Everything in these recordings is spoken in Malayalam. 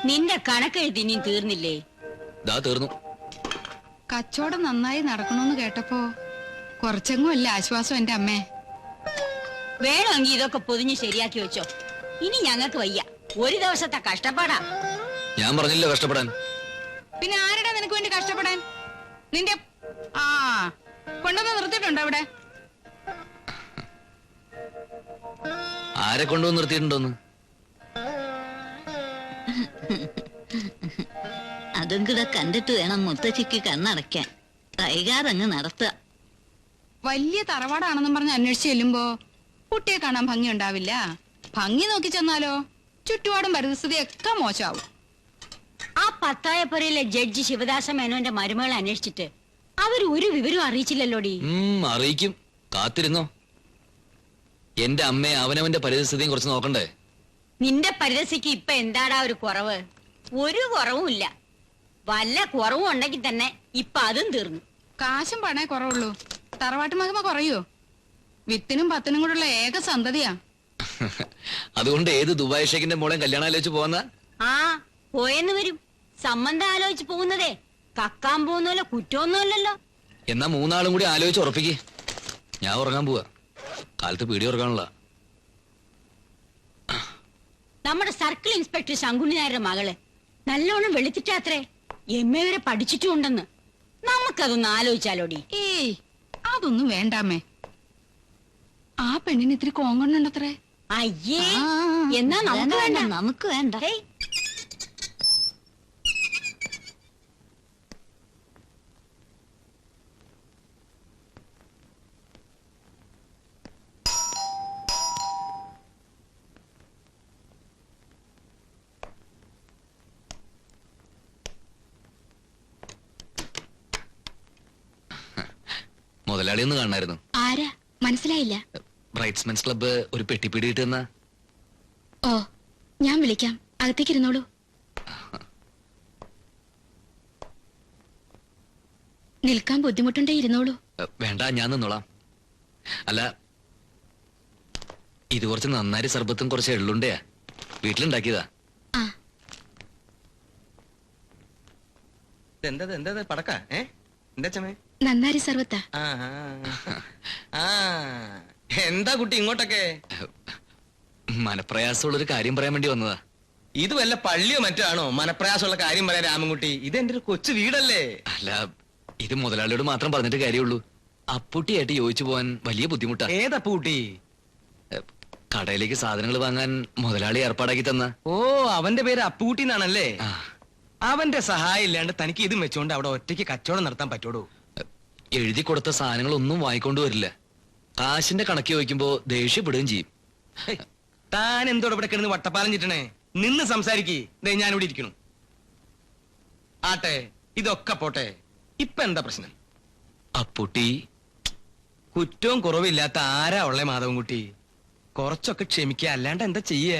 നിന്റെ കണക്കെഴുതി ഇനിയും തീർന്നില്ലേ? തീർന്നു. കച്ചവടം നന്നായി നടക്കണമെന്ന് കേട്ടപ്പോ കുറച്ചെങ്ങും അല്ല ആശ്വാസം എന്റെ അമ്മേ. വേണമെങ്കിൽ ഇതൊക്കെ പൊതിഞ്ഞ് ശരിയാക്കി വെച്ചോ. ഇനി ഞങ്ങൾക്ക് വയ്യ, ഒരു ദിവസത്തെ കഷ്ടപ്പാടാ. ഞാൻ പറഞ്ഞില്ല കഷ്ടപ്പെടാൻ. പിന്നെ ആരുടെ നിനക്ക് വേണ്ടി കഷ്ടപ്പെടാൻ? നിന്റെ കൊണ്ടുവന്ന് നിർത്തിയിട്ടുണ്ടോ അവിടെ? ആരെ കൊണ്ടുവന്ന് നിർത്തിയിട്ടുണ്ടോന്ന്? അതും കൂടെ കണ്ടിട്ട് വേണം മുത്തച്ഛിക്ക് കണ്ണടയ്ക്കാൻ. കൈകാതങ്ങ് നടത്തുക. വലിയ തറവാടാണെന്നും പറഞ്ഞ് അന്വേഷിച്ച് ചെല്ലുമ്പോ കുട്ടിയെ കാണാൻ ഭംഗി ഉണ്ടാവില്ല. ഭംഗി നോക്കി ചെന്നാലോ ചുറ്റുപാടും പരിസ്ഥിതിയൊക്കെ മോശമാവും. ആ പത്തായപ്പുരയിലെ ജഡ്ജി ശിവദാസ മേനോന്റെ മരുമകളെ അന്വേഷിച്ചിട്ട് അവര് ഒരു വിവരം അറിയിച്ചില്ലല്ലോടി. അറിയിക്കും, കാത്തിരുന്നോ. എന്റെ അമ്മയെ അവനവന്റെ പരിസ്ഥിതിയും കുറച്ച് നോക്കണ്ടേ? നിന്റെ പരിസ്ഥിതിക്ക് ഇപ്പൊ എന്താടാ ഒരു കുറവ്? ഒരു കുറവുമില്ല. വല്ല കുറവും ഉണ്ടെങ്കിൽ തന്നെ ഇപ്പൊ അതും തീർന്നു. കാശും പണേ കുറവുള്ളൂ, തറവാട്ട് മഹിമ കുറയോ? വിത്തിനും പത്തിനും കൂടെയുള്ള ഏക സന്തതിയാ. അതുകൊണ്ട് ഏത് ദുബായ് ഷേഖിന്റെ മോളെ കല്യാണം ആലോചിച്ച് പോന്ന? പോയെന്ന് വരും. സംബന്ധം ആലോചിച്ച് പോകുന്നതേ കക്കാൻ പോകുന്നല്ലോ, കുറ്റമൊന്നുമല്ലല്ലോ. എന്നാ മൂന്നാളും കൂടി ആലോചിച്ച് ഉറപ്പിക്ക്. ഞാൻ ഉറങ്ങാൻ പോവാ, കാലത്ത് പീടി ഉറങ്ങാനുള്ള. നമ്മുടെ സർക്കിൾ ഇൻസ്പെക്ടർ ശങ്കുണ്ണി നായരുടെ മകള് നല്ലോണം വെളുത്തിട്ടാത്രേ. MA വരെ പഠിച്ചിട്ടുണ്ടെന്ന്. നമുക്കതൊന്ന് ആലോചിച്ചാലോടി. ഏയ് അതൊന്നും വേണ്ടാമേ. ആ പെണ്ണിന് ഇത്തിരി കോങ്കണ്ണുണ്ടത്രേ. അയ്യേ, എന്നാ നമുക്ക് വേണ്ട. നമുക്ക് വേണ്ട. മുതലാളി ഒന്ന് കാണായിരുന്നു. ആരാ? മനസ്സിലായില്ല. ബ്രൈറ്റ്സ്മെൻസ് ക്ലബ്ബ് ഒരു പെട്ടിപ്പിടി കിട്ടുന്ന. ഓ, ഞാൻ വിളിക്കാം, അകത്തേക്ക് ഇരുന്നോളൂ. നിൽക്കാൻ ബുദ്ധിമുട്ടുണ്ടേ ഇരുന്നോളൂ. വേണ്ട, ഞാൻ നിന്നോളാം. അല്ല, ഇത് കുറച്ച് നന്നാരി സർബത്തും കുറച്ച് എള്ളുണ്ടയാ, വീട്ടിലുണ്ടാക്കിയതാ. എന്താ പടക്ക? എന്താ ചമേ? നന്നാരി സർവത്താ. എന്താ കുട്ടി ഇങ്ങോട്ടൊക്കെ? മനപ്രയാസമുള്ളൊരു കാര്യം പറയാൻ വേണ്ടി വന്നതാ. ഇത് വല്ല പള്ളിയോ മറ്റോ ആണോ മനപ്രയാസമുള്ള കാര്യം പറയാൻ രാമൻകുട്ടി? ഇത് എന്റെ ഒരു കൊച്ചു വീടല്ലേ. അല്ല, ഇത് മുതലാളിയോട് മാത്രം പറഞ്ഞിട്ട് കാര്യമുള്ളൂ. അപ്പൂട്ടിയായിട്ട് യോജിച്ചു പോവാൻ വലിയ ബുദ്ധിമുട്ടാ. ഏതപ്പൂട്ടി? കടയിലേക്ക് സാധനങ്ങൾ വാങ്ങാൻ മുതലാളി ഏർപ്പാടാക്കി തന്ന. ഓ, അവന്റെ പേര് അപ്പൂട്ടി എന്നാണല്ലേ. അവന്റെ സഹായം ഇല്ലാണ്ട് തനിക്ക് ഇതും വെച്ചോണ്ട് അവിടെ ഒറ്റയ്ക്ക് കച്ചവടം നടത്താൻ പറ്റോടൂ? എഴുതി കൊടുത്ത സാധനങ്ങളൊന്നും വാങ്ങിക്കൊണ്ടു വരില്ല. കാശിന്റെ കണക്ക് ചോദിക്കുമ്പോ ദേഷ്യപ്പെടുകയും ചെയ്യും. താൻ എന്തോടെ ഇവിടെ കിടന്ന് വട്ടപ്പാലം ചിട്ടണേ? നിന്ന് സംസാരിക്കേ. ഞാനിവിടെ ഇരിക്കണു. ആട്ടെ, ഇതൊക്കെ പോട്ടെ, ഇപ്പൊ എന്താ പ്രശ്നം? അപ്പൂട്ടി കുറ്റവും കുറവില്ലാത്ത ആരാ ഉള്ളേ മാധവൻകുട്ടി? കുറച്ചൊക്കെ ക്ഷമിക്കുക, അല്ലാണ്ട് എന്താ ചെയ്യ?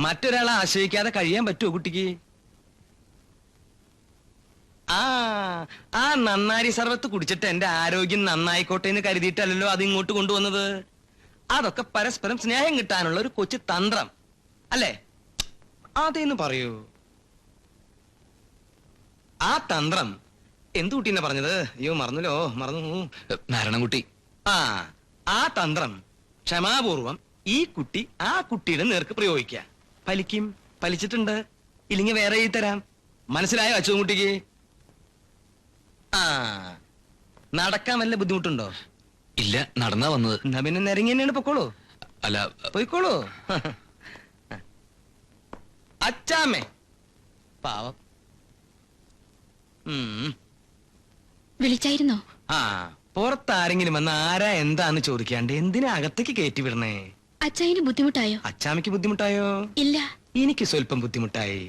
മറ്റൊരാളെ ആശ്രയിക്കാതെ കഴിയാൻ പറ്റുമോ കുട്ടിക്ക്? ആ നന്നാരി സർവത്ത് കുടിച്ചിട്ട് എന്റെ ആരോഗ്യം നന്നായിക്കോട്ടെ എന്ന് കരുതിയിട്ടല്ലോ അത് ഇങ്ങോട്ട് കൊണ്ടുവന്നത്. അതൊക്കെ പരസ്പരം സ്നേഹം കിട്ടാനുള്ള ഒരു കൊച്ചു തന്ത്രം അല്ലേ? അതേന്ന് പറയൂ. ആ തന്ത്രം എന്തു കുട്ടീനെ പറഞ്ഞത്? അയ്യോ, മറന്നു. നാരായണൻകുട്ടി. ആ തന്ത്രം ക്ഷമാപൂർവം ഈ കുട്ടി ആ കുട്ടിയുടെ നേർക്ക് പ്രയോഗിക്കുക. ഫലിക്കും. ഫലിച്ചിട്ടുണ്ട്. ഇല്ലെങ്കിൽ വേറെ എഴുതി തരാം. മനസ്സിലായോ അച്ചുകുട്ടിക്ക്? നടക്കാൻ വല്ല ബുദ്ധിമുട്ടുണ്ടോ? ഇല്ല, നടന്നാ വന്നത്. എന്നാ പിന്നെ നിരങ്ങി തന്നെയാണ്. പൊക്കോളൂ. അല്ല, പോയിക്കോളൂ. അച്ചാമ്മേ പാവം. വിളിച്ചായിരുന്നോ? പുറത്താരെങ്കിലും വന്ന് ആരാ എന്താന്ന് ചോദിക്കാണ്ട് എന്തിനാ അകത്തേക്ക് കയറ്റി വിടണേ? അച്ചായന് ബുദ്ധിമുട്ടായോ? അച്ചാമ്മയ്ക്ക് ബുദ്ധിമുട്ടായോ? ഇല്ല, എനിക്ക് സ്വല്പം ബുദ്ധിമുട്ടായി.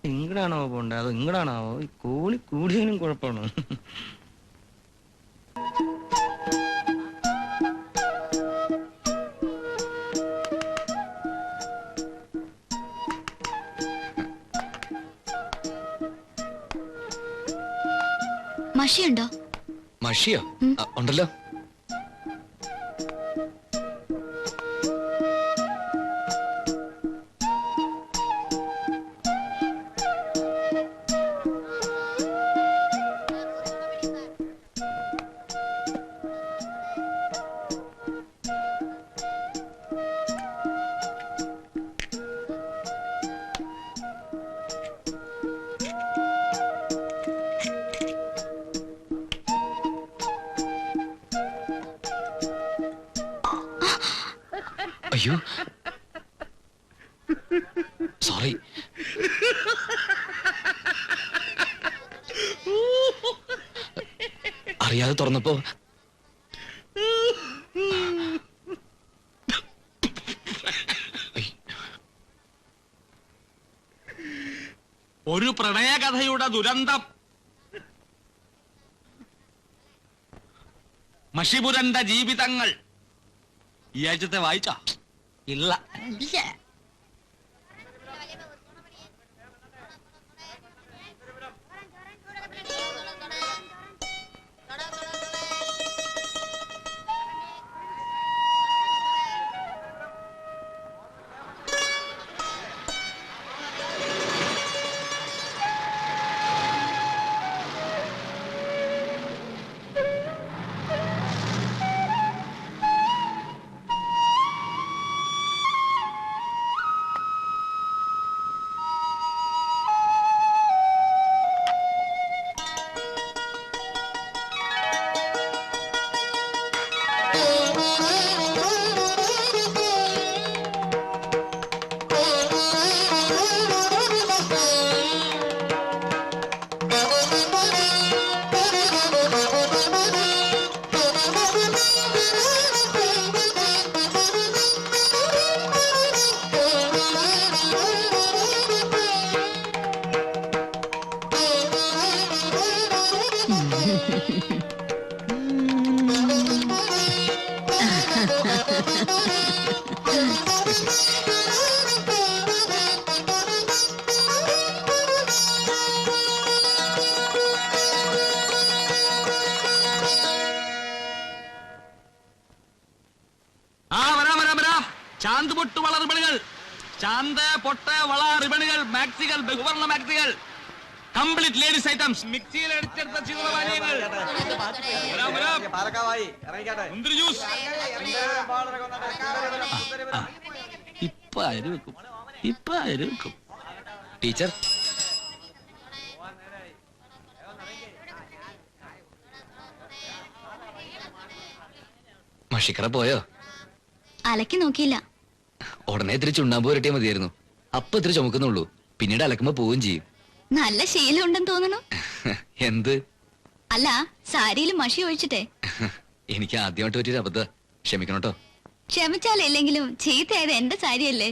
ഇങ്ങടാണോ പോണ്ടേ അതോ ഇങ്ങടാണോ? കൂടി കൂടിയതിനും കുഴപ്പമാണോ? മഷിയുണ്ടോ? മഷിയോ? ഉണ്ടല്ലോ. അയ്യോ സോറി. അറിയാതെ തുറന്നപ്പോ ഒരു പ്രണയകഥയുടെ ദുരന്തം. മഷിപുരണ്ട ജീവിതങ്ങൾ. ഈ ആഴ്ചത്തെ വായിച്ച ഇല്ല. ചാന്ത് പൊട്ട് വള റിബണുകൾ, ചാന്ത് പൊട്ട് വള റിബണുകൾ, മാക്സികൾ, ബഹുവർണ്ണ മാക്സികൾ, കംപ്ലീറ്റ് ലേഡീസ് ഐറ്റംസ്, മിക്സിയിൽ അടിച്ചെടുത്ത ശീതളപാനീയങ്ങൾ, മുന്തിരി ജ്യൂസ്. ഇപ്പൊ അരി വെക്കും, ഇപ്പൊ അരി വെക്കും. ടീച്ചർ മഷിക്കറ പോയോ? അലക്കി നോക്കിയില്ല. ഉടനെ ഇത്തിരി ചുണ്ണാമ്പ് പുരട്ടിയാൽ മതിയായിരുന്നു. അപ്പൊ ഇത്തിരി ചുമക്കുന്നുള്ളൂ, പിന്നീട് അലക്കുമ്പോ പോവുകയും ചെയ്യും. നല്ല ശീലം ഉണ്ടെന്ന് തോന്നണു. എന്ത്? അല്ല, സാരിയിൽ മഷി ഒഴിച്ചിട്ടേ. എനിക്ക് ആദ്യമായിട്ട് പറ്റിയൊരു അബദ്ധ, ക്ഷമിക്കണം കേട്ടോ. ക്ഷമിച്ചാലില്ലെങ്കിലും ചീത്തയായത് എന്റെ സാരിയല്ലേ.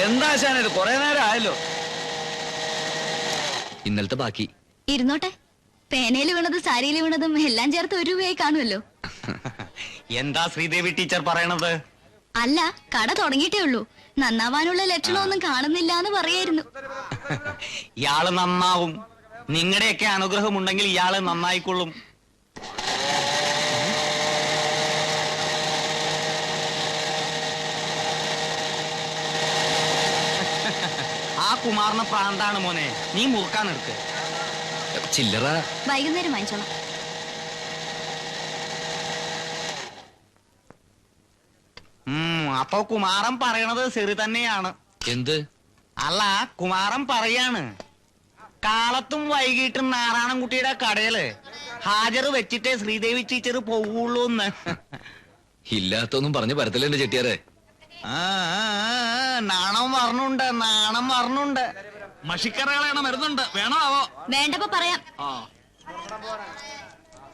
എന്താ ശാനത്, കൊറേ നേരം ആയല്ലോ. ഇന്നലത്തെ ബാക്കി ഇരുന്നോട്ടെ. പേനയിൽ വീണതും സാരിയിൽ വീണതും എല്ലാം ചേർത്ത് 1 രൂപയായി കാണുമല്ലോ. എന്താ ശ്രീദേവി ടീച്ചർ പറയണത്? അല്ല, കട തുടങ്ങിയിട്ടേ ഉള്ളൂ. നന്നാവാനുള്ള ലക്ഷണമൊന്നും കാണുന്നില്ല എന്ന് പറയായിരുന്നു. ഇയാള് നന്നാവും. നിങ്ങളുടെയൊക്കെ അനുഗ്രഹം ഉണ്ടെങ്കിൽ ഇയാള് നന്നായിക്കൊള്ളും. ആ കുമാറിന് പ്രാന്താണ് മോനെ, നീ മുറുക്കാൻ എടുക്ക്. ചില്ലറ വൈകുന്നേരം വാങ്ങിച്ചോളാം. അപ്പൊ കുമാരൻ പറയണത് ശരി തന്നെയാണ്. എന്ത്? അല്ല, കുമാരൻ പറയാണ്, കാലത്തും വൈകിട്ടും നാരായണൻകുട്ടിയുടെ കടയില് ഹാജർ വെച്ചിട്ടേ ശ്രീദേവി ടീച്ചർ പോവുള്ളൂ എന്ന്. ഇല്ലാത്തൊന്നും പറഞ്ഞു പരത്തില്ലേ ചെട്ടിയാരെ. നാണം പറഞ്ഞുണ്ട്, നാണം പറഞ്ഞുണ്ട്. മഷിക്കറകളാണ് മരുന്നുണ്ട്, വേണോ ആവോ? വേണ്ടപ്പോ പറയാം. ആ